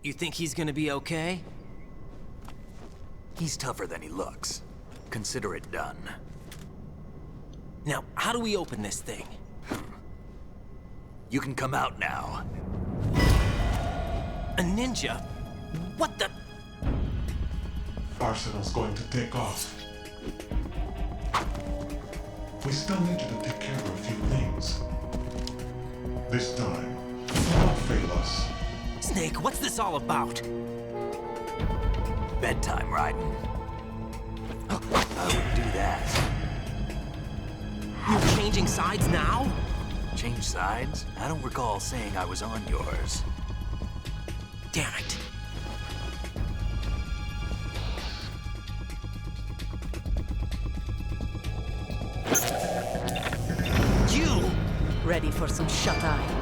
You think he's gonna be okay? He's tougher than he looks. Consider it done. Now, how do we open this thing? You can come out now. A ninja? What the? Arsenal's going to take off. We still need you to take care of a few things. This time, don't fail us. Snake, what's this all about? Bedtime, Raiden. I would do that. You're changing sides now? Change sides? I don't recall saying I was on yours. Damn it. You! Ready for some shut-eye?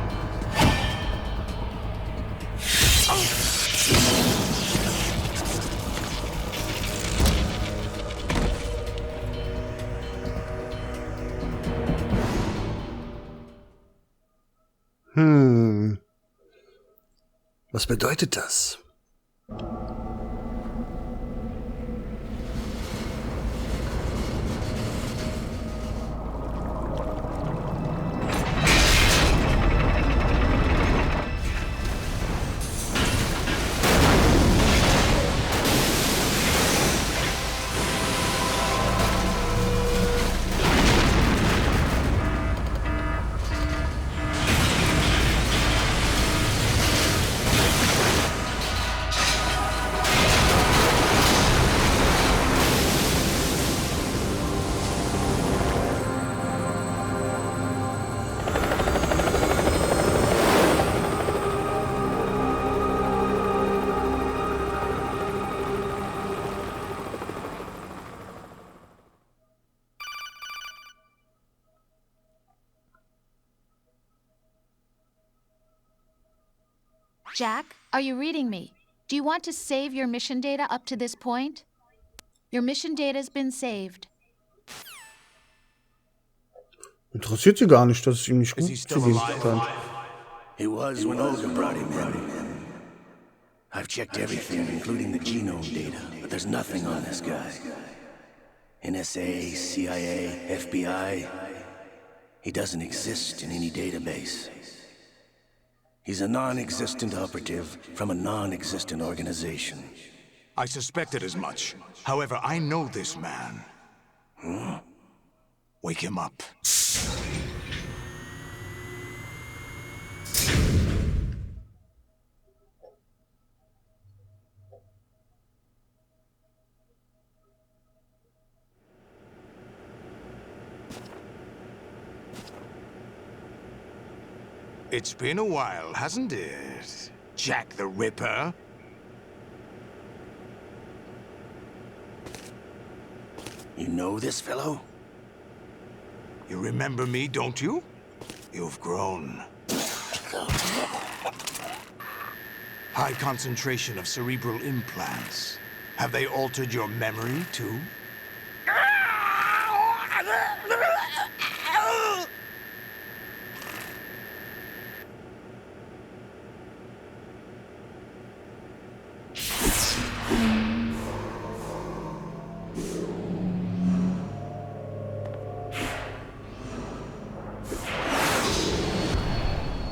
Was bedeutet das? Jack, are you reading me? Do you want to save your mission data up to this point? Your mission data's been saved. Interessiert sie gar nicht, dass es ihm nicht gut Is he still zu gehen alive? scheint. He was when Olga brought him in. I've checked everything, including the genome data, but there's nothing on this guy. NSA, CIA, FBI. He doesn't exist in any database. He's a non-existent operative from a non-existent organization. I suspected as much. However, I know this man. Wake him up. It's been a while, hasn't it? Jack the Ripper? You know this fellow? You remember me, don't you? You've grown. High concentration of cerebral implants. Have they altered your memory, too?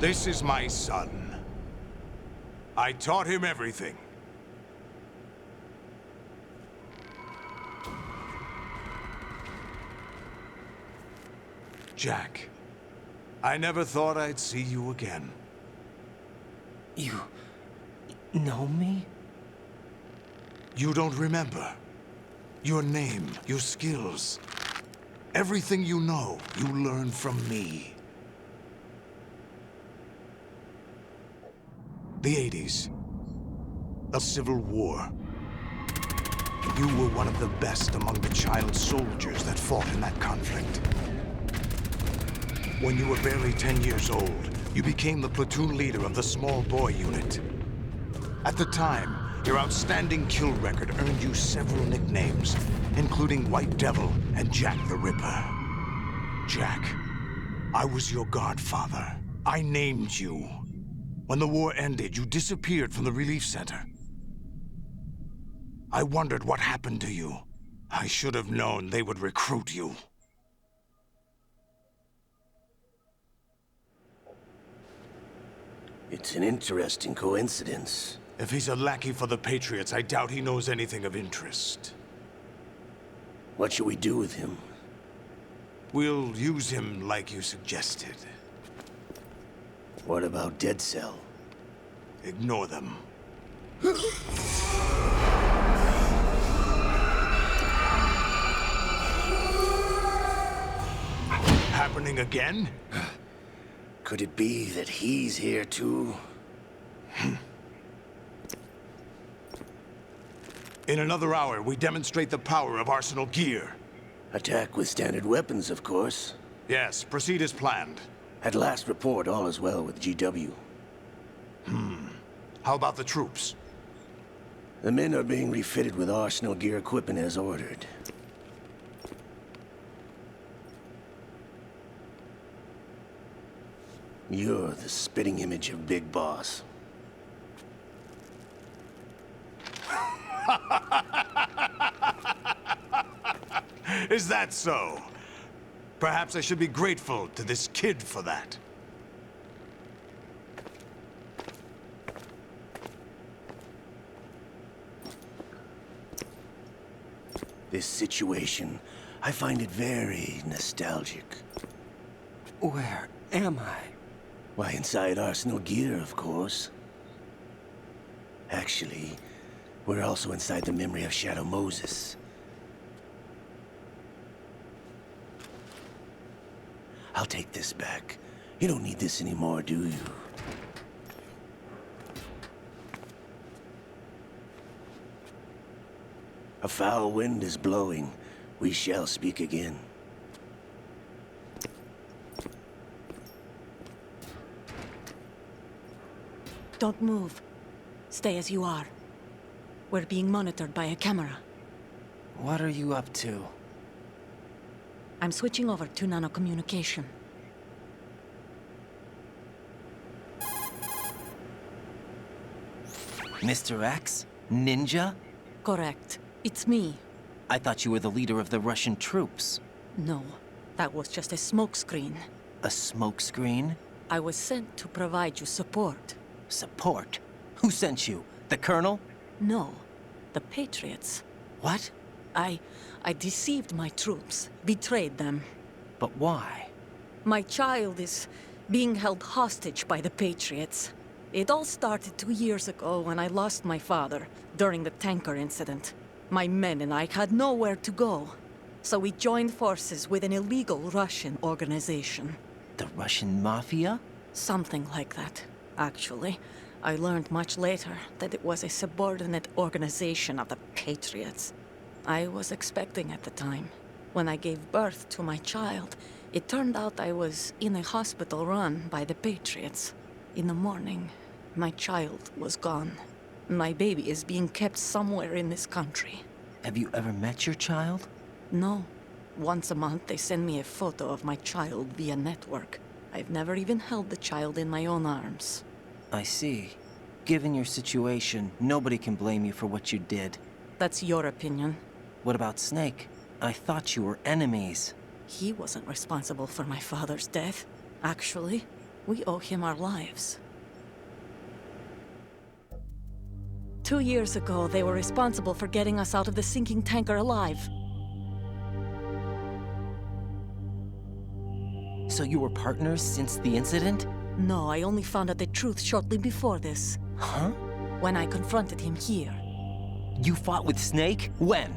This is my son. I taught him everything. Jack, I never thought I'd see you again. You know me? You don't remember. Your name, your skills. Everything you know, you learned from me. The 80s. A civil war. You were one of the best among the child soldiers that fought in that conflict. When you were barely 10 years old, you became the platoon leader of the small boy unit. At the time, your outstanding kill record earned you several nicknames, including White Devil and Jack the Ripper. Jack, I was your godfather. I named you. When the war ended, you disappeared from the relief center. I wondered what happened to you. I should have known they would recruit you. It's an interesting coincidence. If he's a lackey for the Patriots, I doubt he knows anything of interest. What should we do with him? We'll use him like you suggested. What about Dead Cell? Ignore them. Happening again? Could it be that he's here too? In another hour, we demonstrate the power of Arsenal Gear. Attack with standard weapons, of course. Yes, proceed as planned. At last report, all is well with GW. How about the troops? The men are being refitted with Arsenal Gear equipment as ordered. You're the spitting image of Big Boss. Is that so? Perhaps I should be grateful to this kid for that. This situation, I find it very nostalgic. Where am I? Why, inside Arsenal Gear, of course. Actually, we're also inside the memory of Shadow Moses. I'll take this back. You don't need this anymore, do you? A foul wind is blowing. We shall speak again. Don't move. Stay as you are. We're being monitored by a camera. What are you up to? I'm switching over to nanocommunication. Mr. X? Ninja? Correct. It's me. I thought you were the leader of the Russian troops. No, that was just a smokescreen. A smokescreen? I was sent to provide you support. Support? Who sent you? The Colonel? No, the Patriots. What? I deceived my troops, betrayed them. But why? My child is being held hostage by the Patriots. It all started 2 years ago when I lost my father during the tanker incident. My men and I had nowhere to go, so we joined forces with an illegal Russian organization. The Russian Mafia? Something like that, actually. I learned much later that it was a subordinate organization of the Patriots. I was expecting at the time. When I gave birth to my child, it turned out I was in a hospital run by the Patriots. In the morning, my child was gone. My baby is being kept somewhere in this country. Have you ever met your child? No. Once a month, they send me a photo of my child via network. I've never even held the child in my own arms. I see. Given your situation, nobody can blame you for what you did. That's your opinion. What about Snake? I thought you were enemies. He wasn't responsible for my father's death. Actually, we owe him our lives. 2 years ago, they were responsible for getting us out of the sinking tanker alive. So you were partners since the incident? No, I only found out the truth shortly before this. Huh? When I confronted him here. You fought with Snake? When?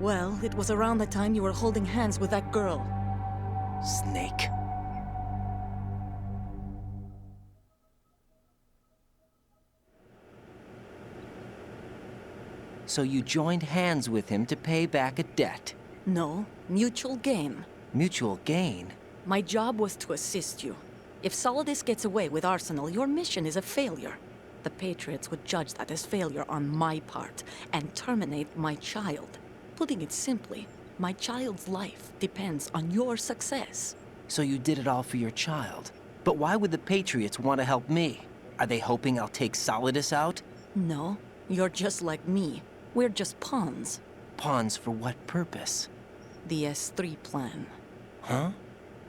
Well, it was around the time you were holding hands with that girl. Snake. So you joined hands with him to pay back a debt? No, mutual gain. Mutual gain? My job was to assist you. If Solidus gets away with Arsenal, your mission is a failure. The Patriots would judge that as failure on my part and terminate my child. Putting it simply, my child's life depends on your success. So you did it all for your child? But why would the Patriots want to help me? Are they hoping I'll take Solidus out? No, you're just like me. We're just pawns. Pawns for what purpose? The S3 plan. Huh?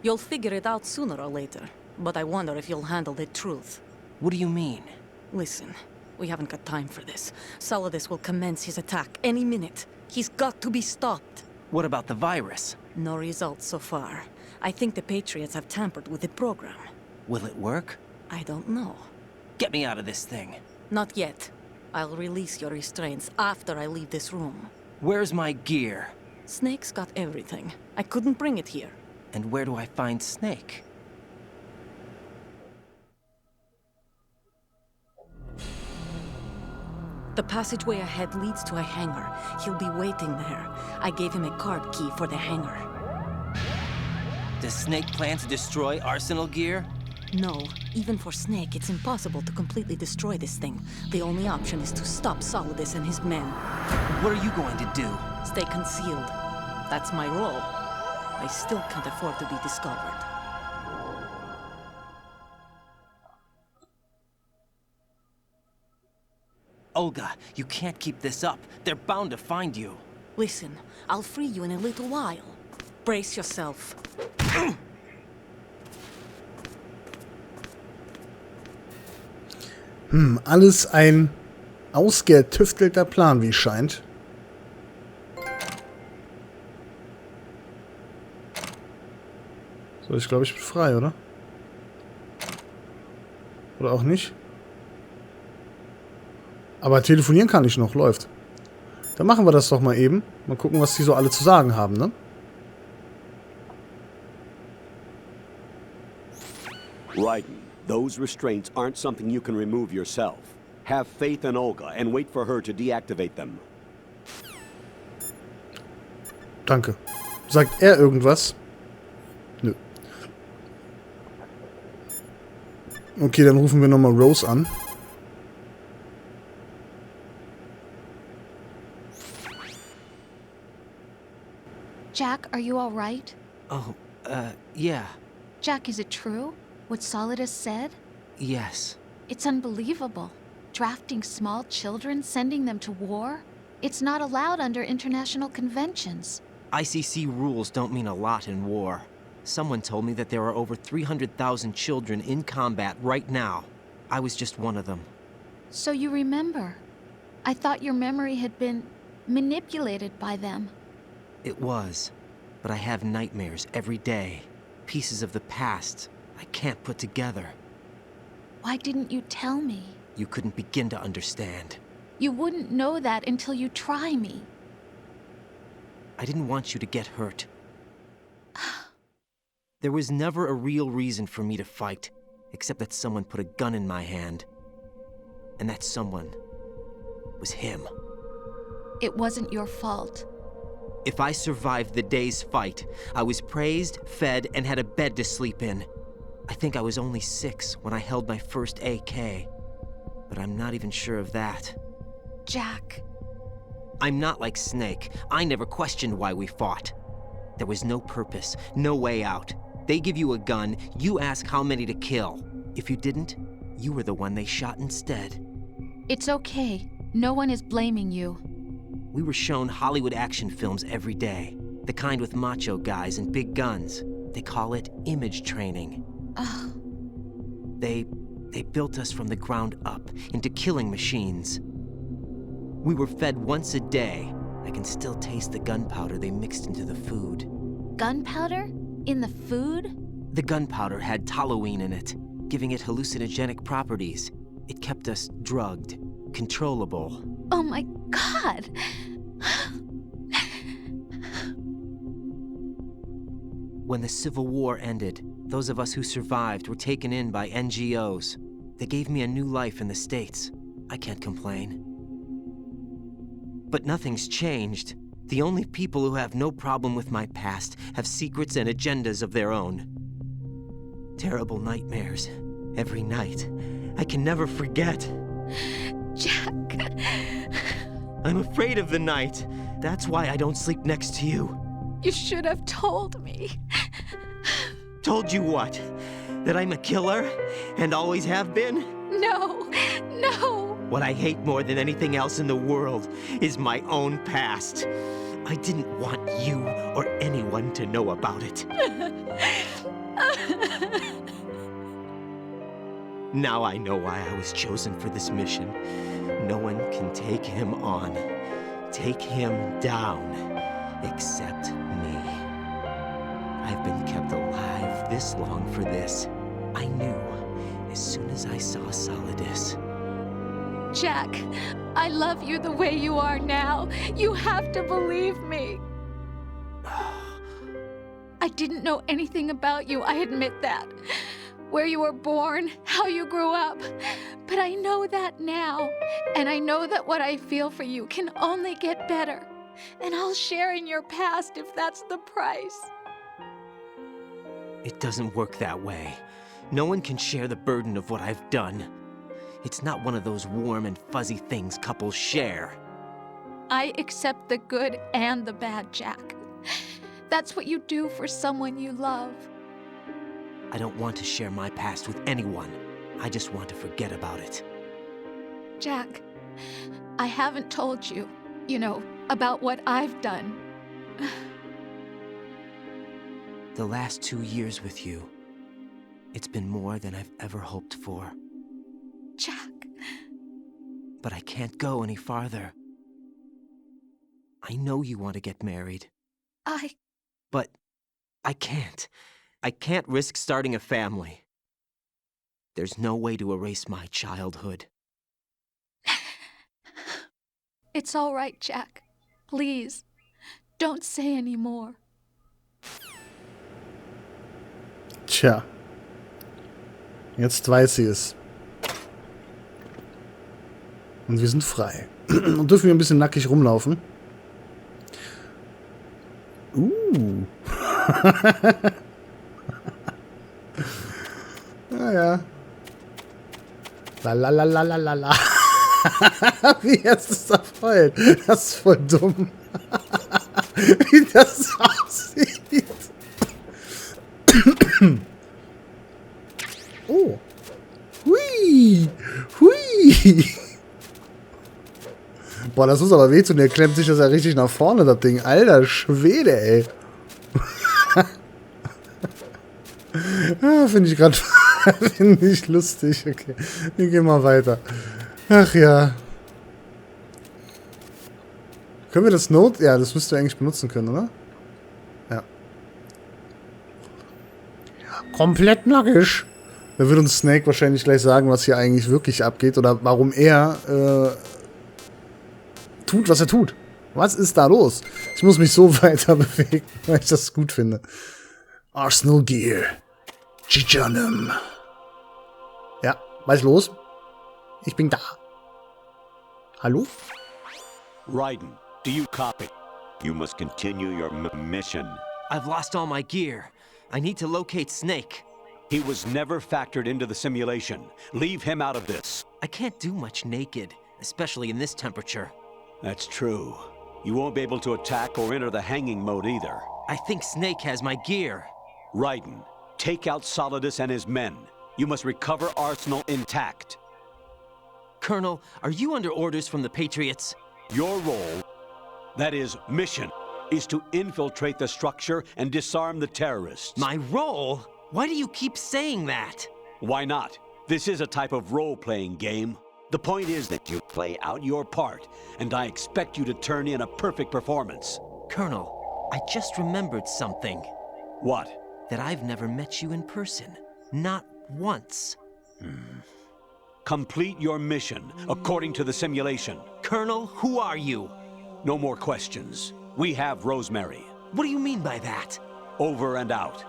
You'll figure it out sooner or later, but I wonder if you'll handle the truth. What do you mean? Listen, we haven't got time for this. Solidus will commence his attack any minute. He's got to be stopped. What about the virus? No results so far. I think the Patriots have tampered with the program. Will it work? I don't know. Get me out of this thing. Not yet. I'll release your restraints after I leave this room. Where's my gear? Snake's got everything. I couldn't bring it here. And where do I find Snake? The passageway ahead leads to a hangar. He'll be waiting there. I gave him a card key for the hangar. Does Snake plan to destroy Arsenal gear? No, even for Snake, it's impossible to completely destroy this thing. The only option is to stop Solidus and his men. What are you going to do? Stay concealed. That's my role. I still can't afford to be discovered. Olga, you can't keep this up. They're bound to find you. Listen, I'll free you in a little while. Brace yourself. Alles ein ausgetüftelter Plan, wie es scheint. So, ich glaube, ich bin frei, oder? Oder auch nicht? Aber telefonieren kann ich noch, läuft. Dann machen wir das doch mal eben. Mal gucken, was die so alle zu sagen haben, ne? Raiden, those restraints aren't something you can remove yourself. Have faith in Olga and wait for her to deactivate them. Danke. Sagt er irgendwas? Nö. Okay, dann rufen wir nochmal Rose an. Jack, are you all right? Oh, yeah. Jack, is it true? What Solidus said? Yes. It's unbelievable. Drafting small children, sending them to war? It's not allowed under international conventions. ICC rules don't mean a lot in war. Someone told me that there are over 300,000 children in combat right now. I was just one of them. So you remember. I thought your memory had been manipulated by them. It was. But I have nightmares every day. Pieces of the past I can't put together. Why didn't you tell me? You couldn't begin to understand. You wouldn't know that until you try me. I didn't want you to get hurt. There was never a real reason for me to fight, except that someone put a gun in my hand. And that someone was him. It wasn't your fault. If I survived the day's fight, I was praised, fed, and had a bed to sleep in. I think I was only 6 when I held my first AK. But I'm not even sure of that. Jack. I'm not like Snake. I never questioned why we fought. There was no purpose, no way out. They give you a gun, you ask how many to kill. If you didn't, you were the one they shot instead. It's okay. No one is blaming you. We were shown Hollywood action films every day. The kind with macho guys and big guns. They call it image training. Ugh. They built us from the ground up into killing machines. We were fed once a day. I can still taste the gunpowder they mixed into the food. Gunpowder? In the food? The gunpowder had toluene in it, giving it hallucinogenic properties. It kept us drugged, controllable. Oh my God! When the Civil War ended, those of us who survived were taken in by NGOs. They gave me a new life in the States. I can't complain. But nothing's changed. The only people who have no problem with my past have secrets and agendas of their own. Terrible nightmares. Every night. I can never forget. Jack. I'm afraid of the night. That's why I don't sleep next to you. You should have told me. Told you what? That I'm a killer and always have been? No, no. What I hate more than anything else in the world is my own past. I didn't want you or anyone to know about it. Now I know why I was chosen for this mission. No one can take him on, take him down, except me. I've been kept alive this long for this. I knew as soon as I saw Solidus. Jack, I love you the way you are now. You have to believe me. I didn't know anything about you, I admit that. Where you were born, how you grew up. But I know that now. And I know that what I feel for you can only get better. And I'll share in your past if that's the price. It doesn't work that way. No one can share the burden of what I've done. It's not one of those warm and fuzzy things couples share. I accept the good and the bad, Jack. That's what you do for someone you love. I don't want to share my past with anyone. I just want to forget about it. Jack, I haven't told you, about what I've done. The last 2 years with you, it's been more than I've ever hoped for. Jack. But I can't go any farther. I know you want to get married. But I can't. I can't risk starting a family. There's no way to erase my childhood. It's all right, Jack. Please, don't say any more. Tja. Jetzt weiß sie es. Und wir sind frei. Und dürfen wir ein bisschen nackig rumlaufen. Naja. Lalalala. Wie jetzt ist er voll. Das ist voll dumm. Wie das aussieht. Oh. Hui. Hui. Boah, das muss aber wehtun. Der klemmt sich das ja richtig nach vorne, das Ding. Alter Schwede, ey. Finde ich gerade finde ich lustig. Okay, wir gehen mal weiter. Ach ja. Können wir das Note? Ja, das müsst ihr eigentlich benutzen können, oder? Ja. Komplett nackig. Da wird uns Snake wahrscheinlich gleich sagen, was hier eigentlich wirklich abgeht oder warum er tut, was er tut. Was ist da los? Ich muss mich so weiter bewegen, weil ich das gut finde. Arsenal Gear. Chichanem. Ja, was ist los? Ich bin da. Hallo? Raiden, do you copy? You must continue your mission. I've lost all my gear. I need to locate Snake. He was never factored into the simulation. Leave him out of this. I can't do much naked, especially in this temperature. That's true. You won't be able to attack or enter the hanging mode either. I think Snake has my gear. Raiden, take out Solidus and his men. You must recover Arsenal intact. Colonel, are you under orders from the Patriots? Your role, that is, mission, is to infiltrate the structure and disarm the terrorists. My role? Why do you keep saying that? Why not? This is a type of role-playing game. The point is that you play out your part, and I expect you to turn in a perfect performance. Colonel, I just remembered something. What? That I've never met you in person. Not once. Complete your mission, according to the simulation. Colonel, who are you? No more questions. We have Rosemary. What do you mean by that? Over and out.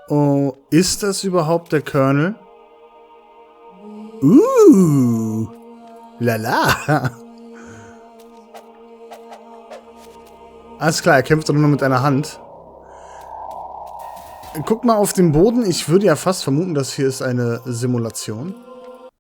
Oh, ist das überhaupt der Colonel? Lala. Alles klar, er kämpft doch nur mit einer Hand. Guck mal auf den Boden. Ich würde ja fast vermuten, das hier ist eine Simulation.